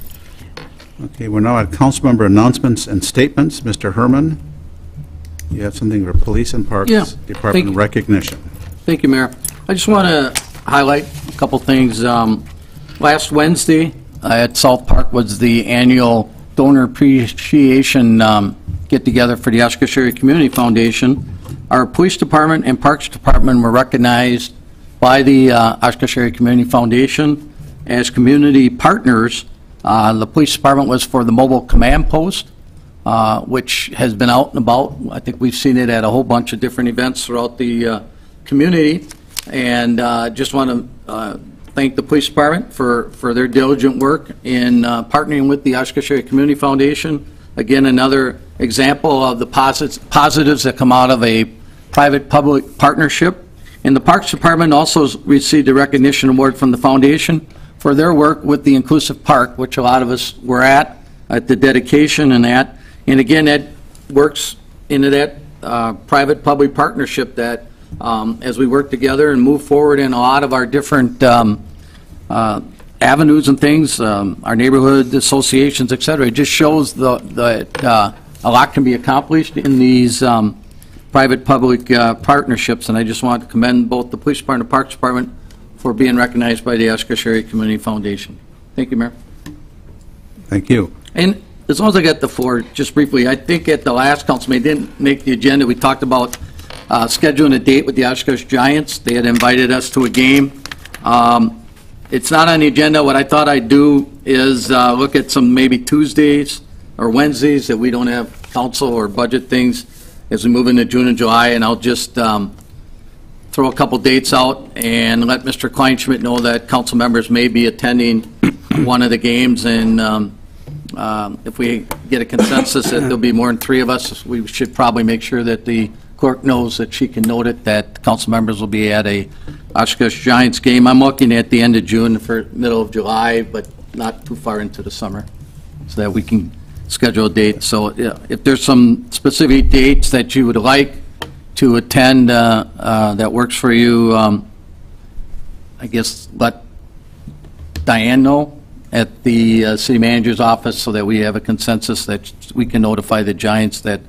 Okay, we're now at council member announcements and statements. Mr. Herman, you have something for Police and Parks Department recognition. Thank you, Mayor. I just want to highlight a couple things. Last Wednesday at South Park was the annual donor appreciation get-together for the Oshkosh Area Community Foundation. Our Police Department and Parks Department were recognized by the Oshkosh Area Community Foundation as community partners. The Police Department was for the mobile command post, which has been out and about. I think we've seen it at a whole bunch of different events throughout the community, and just want to thank the Police Department for their diligent work in partnering with the Oshkosh Area Community Foundation. Again, another example of the positives that come out of a private-public partnership. And the Parks Department also received a recognition award from the foundation for their work with the Inclusive Park, which a lot of us were at the dedication and that. And again, that works into that private-public partnership that as we work together and move forward in a lot of our different avenues and things, our neighborhood associations, et cetera. It just shows that a lot can be accomplished in these private-public partnerships, and I just want to commend both the Police Department and Parks Department for being recognized by the Oshkosh Area Community Foundation. Thank you, Mayor. Thank you. And as long as I got the floor, just briefly, I think at the last council meeting, didn't make the agenda, we talked about scheduling a date with the Oshkosh Giants. They had invited us to a game. It's not on the agenda. What I thought I'd do is look at some maybe Tuesdays or Wednesdays that we don't have council or budget things as we move into June and July, and I'll just throw a couple dates out and let Mr. Kleinschmidt know that council members may be attending one of the games, and if we get a consensus that there'll be more than 3 of us, we should probably make sure that the clerk knows that she can note it, that council members will be at a Oshkosh Giants game. I'm looking at the end of June for middle of July, but not too far into the summer, so that we can schedule a date. So yeah, if there's some specific dates that you would like to attend that works for you, I guess let Diane know at the city manager's office so that we have a consensus that we can notify the Giants that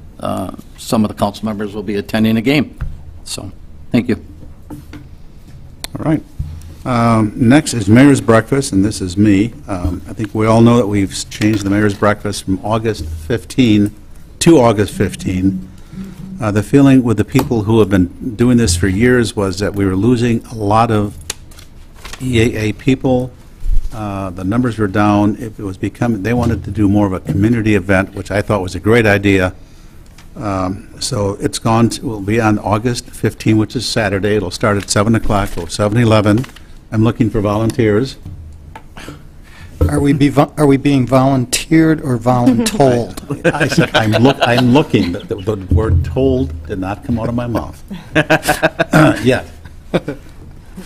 some of the council members will be attending a game. So, thank you. All right. Next is Mayor's Breakfast, and this is me. I think we all know that we've changed the Mayor's Breakfast from August 15 to August 15. The feeling with the people who have been doing this for years was that we were losing a lot of EAA people. The numbers were down. It was becoming, they wanted to do more of a community event, which I thought was a great idea. So it's gone, will be on August 15, which is Saturday. It'll start at 7 o'clock, go 7-11. I'm looking for volunteers. Are we being volunteered or voluntold? I'm looking. The word "told" did not come out of my mouth yet.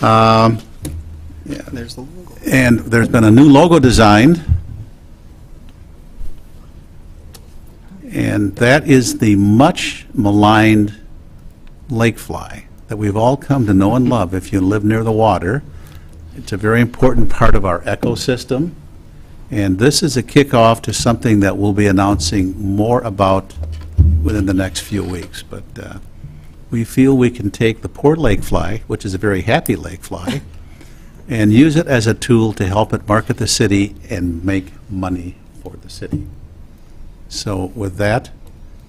Yeah, there's the logo. And there's been a new logo designed, and that is the much maligned lake fly that we've all come to know and love if you live near the water. It's a very important part of our ecosystem, and this is a kickoff to something that we'll be announcing more about within the next few weeks. But we feel we can take the poor lake fly, which is a very happy lake fly, and use it as a tool to help it market the city and make money for the city. So with that,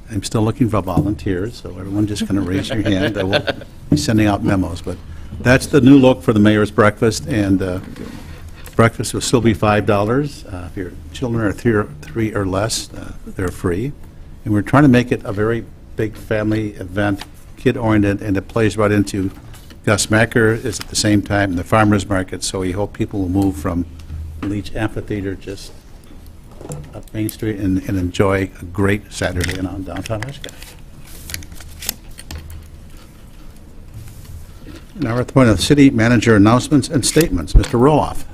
I'm still looking for volunteers, so everyone just kind of raise your hand. I will be sending out memos, but that's the new look for the Mayor's Breakfast, and breakfast will still be $5. If your children are three or less, they're free. And we're trying to make it a very big family event, kid-oriented, and it plays right into Gus Macker is at the same time in the farmers market, so we hope people will move from Leach Amphitheater just up Main Street and enjoy a great Saturday in downtown Oshkosh. Now we're at the point of city manager announcements and statements. Mr. Roloff.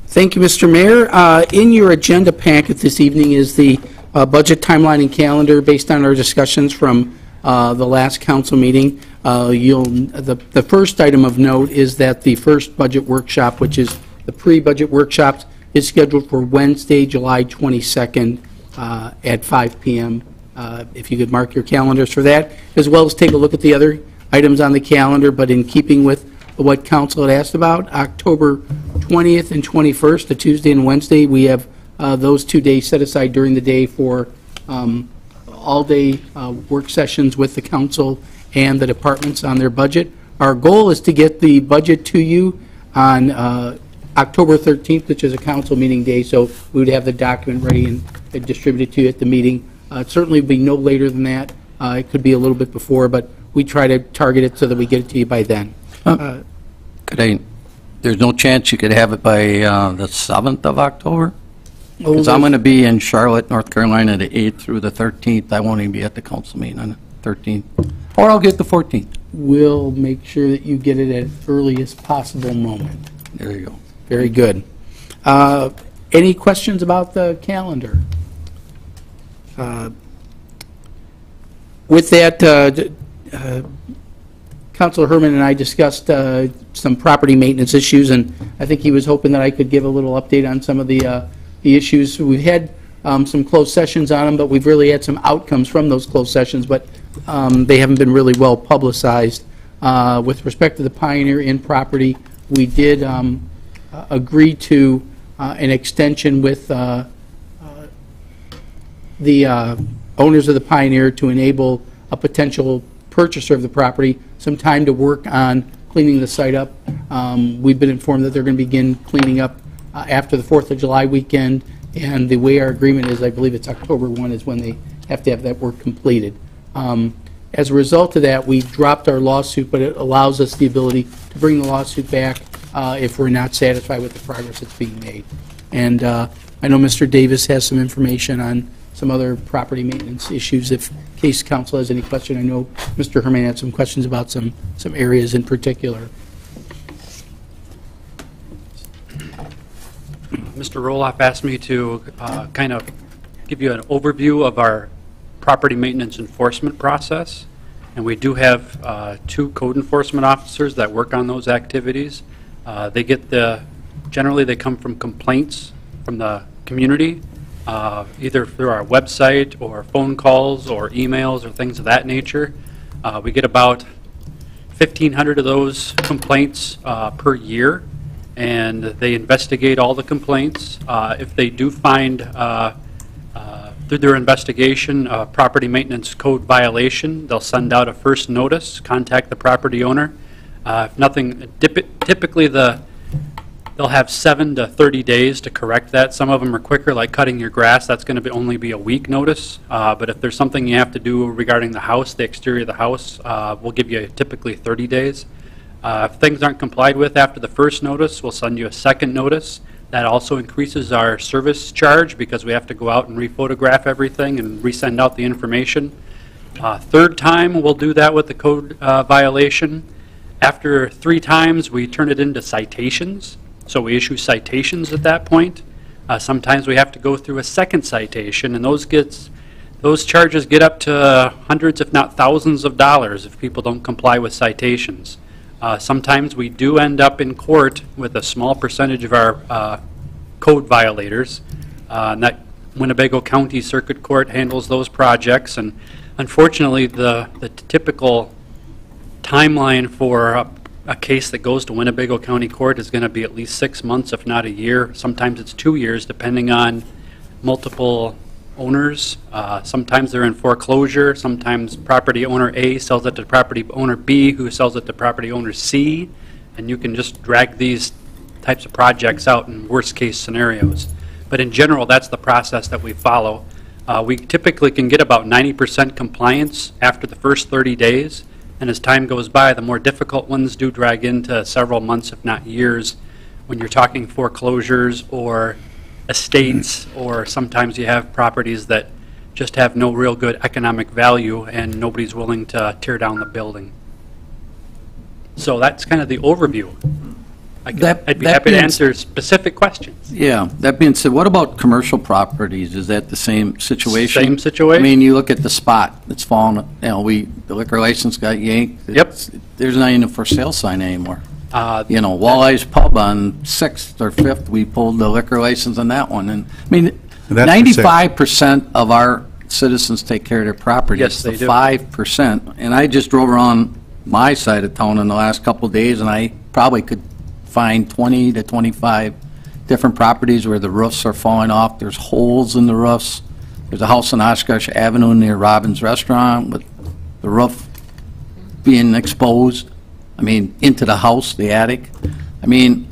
Thank you, Mr. Mayor. In your agenda packet this evening is the budget timeline and calendar based on our discussions from the last council meeting. The first item of note is that the first budget workshop, which is the pre-budget workshops, is scheduled for Wednesday, July 22nd at 5 p.m. If you could mark your calendars for that, as well as take a look at the other items on the calendar, but in keeping with what council had asked about, October 20th and 21st, the Tuesday and Wednesday, we have those 2 days set aside during the day for all-day work sessions with the council and the departments on their budget. Our goal is to get the budget to you on October 13th, which is a council meeting day, so we would have the document ready and distributed to you at the meeting. It certainly would be no later than that. It could be a little bit before, but we try to target it so that we get it to you by then. There's no chance you could have it by the 7th of October? Oh, Because I'm going to be in Charlotte, North Carolina, the 8th through the 13th. I won't even be at the council meeting on the 13th. Or I'll get the 14th. We'll make sure that you get it at earliest possible moment. There you go. Very good. Any questions about the calendar? With that, Councilor Herman and I discussed some property maintenance issues, and I think he was hoping that I could give a little update on some of the issues. We've had some closed sessions on them, but we've really had some outcomes from those closed sessions, but they haven't been really well publicized. With respect to the Pioneer Inn property, we did agree to an extension with the owners of the Pioneer to enable a potential purchaser of the property some time to work on cleaning the site up. We've been informed that they're going to begin cleaning up after the 4th of July weekend, and the way our agreement is, I believe it's October 1 is when they have to have that work completed. As a result of that, we dropped our lawsuit, but it allows us the ability to bring the lawsuit back if we're not satisfied with the progress that's being made. And I know Mr. Davis has some information on some other property maintenance issues. If case council has any question, I know Mr. Herman had some questions about some areas in particular. Mr. Roloff asked me to kind of give you an overview of our property maintenance enforcement process. And we do have 2 code enforcement officers that work on those activities. They get the Generally, they come from complaints from the community, either through our website or phone calls or emails or things of that nature. We get about 1,500 of those complaints per year, and they investigate all the complaints. If they do find, through their investigation, a property maintenance code violation, they'll send out a first notice, contact the property owner. If nothing, typically they'll have 7 to 30 days to correct that. Some of them are quicker, like cutting your grass. That's going to only be a week notice. But if there's something you have to do regarding the house, the exterior of the house, we'll give you typically 30 days. If things aren't complied with after the first notice, we'll send you a second notice. That also increases our service charge because we have to go out and rephotograph everything and resend out the information. Third time, we'll do that with the code violation. After 3 times, we turn it into citations. So we issue citations at that point. Sometimes we have to go through a second citation, and those charges get up to hundreds, if not thousands of dollars if people don't comply with citations. Sometimes we do end up in court with a small percentage of our code violators. And that Winnebago County Circuit Court handles those projects, and unfortunately the typical timeline for a case that goes to Winnebago County Court is going to be at least 6 months, if not a year. Sometimes it's 2 years, depending on multiple owners. Sometimes they're in foreclosure. Sometimes property owner A sells it to property owner B, who sells it to property owner C, and you can just drag these types of projects out in worst-case scenarios. But in general, that's the process that we follow. We typically can get about 90% compliance after the first 30 days. And as time goes by, the more difficult ones do drag into several months, if not years, when you're talking foreclosures or estates, or sometimes you have properties that just have no real good economic value and nobody's willing to tear down the building. So that's kind of the overview. I'd be happy to answer specific questions. Yeah. That being said, what about commercial properties? Is that the same situation? Same situation. I mean, you look at the spot that's fallen, the liquor license got yanked. Yep. There's not even a for sale sign anymore. Walleye's Pub on 6th or 5th, we pulled the liquor license on that one. And I mean, 95% of our citizens take care of their property. Yes, they the do. 5%. And I just drove around my side of town in the last couple of days, and I probably could find 20 to 25 different properties where the roofs are falling off. There's holes in the roofs. There's a house on Oshkosh Avenue near Robin's Restaurant with the roof being exposed. I mean, into the house, the attic. I mean,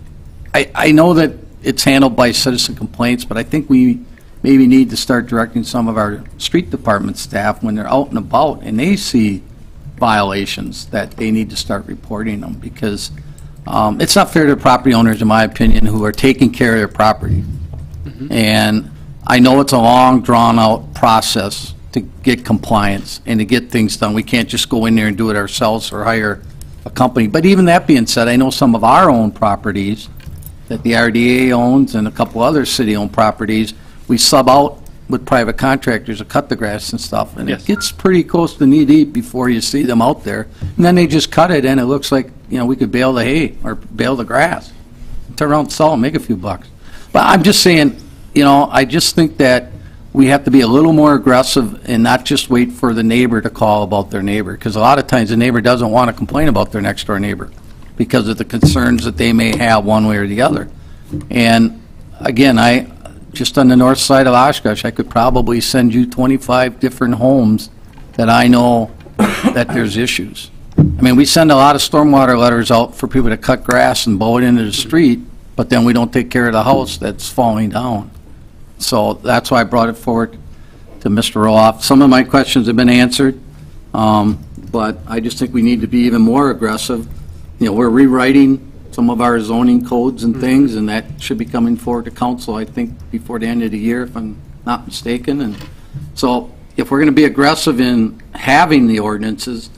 I know that it's handled by citizen complaints, but I think we maybe need to start directing some of our street department staff when they're out and about and they see violations that they need to start reporting them, because it's not fair to property owners, in my opinion, who are taking care of their property. And I know it's a long, drawn-out process to get compliance and to get things done. We can't just go in there and do it ourselves or hire a company. But even that being said, I know some of our own properties that the RDA owns and a couple other city-owned properties, we sub out with private contractors to cut the grass and stuff. And it gets pretty close to knee-deep before you see them out there. And then they just cut it, and it looks like, we could bale the hay or bale the grass. Turn around and sell and make a few bucks. But I'm just saying, I just think that we have to be a little more aggressive and not just wait for the neighbor to call about their neighbor, because a lot of times the neighbor doesn't want to complain about their next-door neighbor because of the concerns that they may have one way or the other. And again, just on the north side of Oshkosh, I could probably send you 25 different homes that I know that there's issues. I mean, we send a lot of stormwater letters out for people to cut grass and blow it into the street, but then we don't take care of the house that's falling down. So that's why I brought it forward to Mr. Roloff. Some of my questions have been answered, but I just think we need to be even more aggressive. We're rewriting some of our zoning codes and things, and that should be coming forward to council, I think, before the end of the year, if I'm not mistaken. And so if we're going to be aggressive in having the ordinances,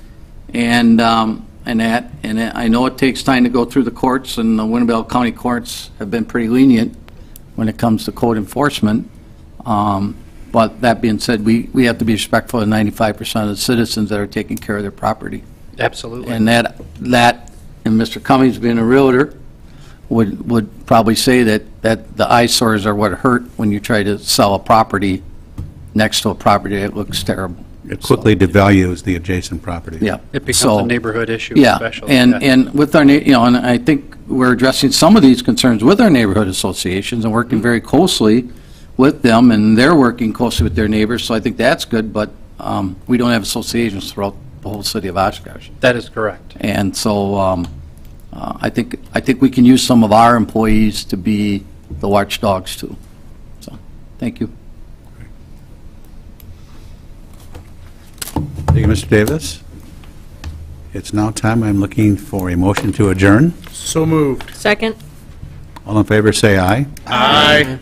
and I know it takes time to go through the courts, and the Winnebago County courts have been pretty lenient when it comes to code enforcement. But that being said, we have to be respectful of 95% of the citizens that are taking care of their property. Absolutely. And that and Mr. Cummings being a realtor, would probably say that the eyesores are what hurt when you try to sell a property next to a property that looks terrible. It quickly devalues the adjacent property. Yeah. It becomes So- a neighborhood issue Yeah, especially. and with our, and I think we're addressing some of these concerns with our neighborhood associations and working very closely with them, and they're working closely with their neighbors, so I think that's good, but we don't have associations throughout the whole city of Oshkosh. That is correct. And so I think we can use some of our employees to be the watchdogs too. So, thank you. Thank you, Mr. Davis. It's now time. I'm looking for a motion to adjourn. So moved. Second? All in favor, say aye. Aye.